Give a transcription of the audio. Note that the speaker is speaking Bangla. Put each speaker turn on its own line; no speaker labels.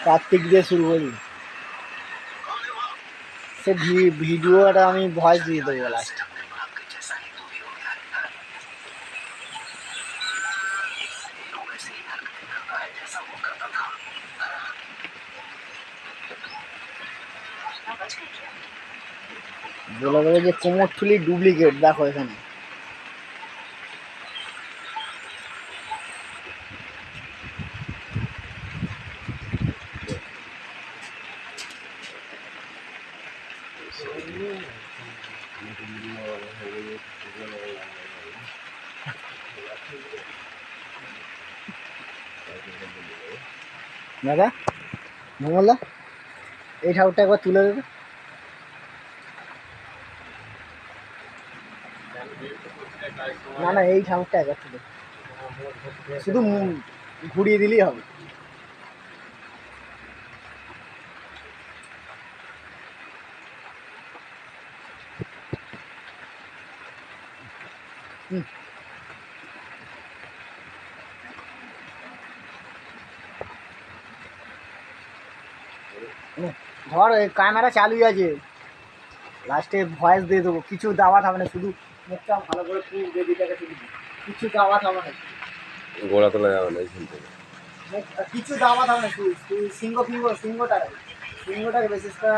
কার্তিক দিয়ে শুরু করি, সে ভিডিওটা আমি ভয়েস দিয়ে দেবো লাস্ট। বলে দেবে যে কোমরথুলি ডুপ্লিকেট, দেখো এখানে। দাদা মঙ্গলদা এই ঠাকুরটা একবার তুলে দেবে। না না, এই ঠাকুরটা একবার তুলে, শুধু ঘুরিয়ে দিলেই হবে। ধর ক্যামেরা চালুই আছে, লাস্টে ভয়েস দিয়ে দেবো, কিছু দাওয়াত হবে না, শুধু মুখটা ভালো করে ফুল বেদিটাকে তুলি, কিছু দাওয়াত হবে না,
গোড়া তোলা যাবে না এইখান থেকে,
কিছু দাওয়াত হবে না, সিংহটাকে বিশেষ করে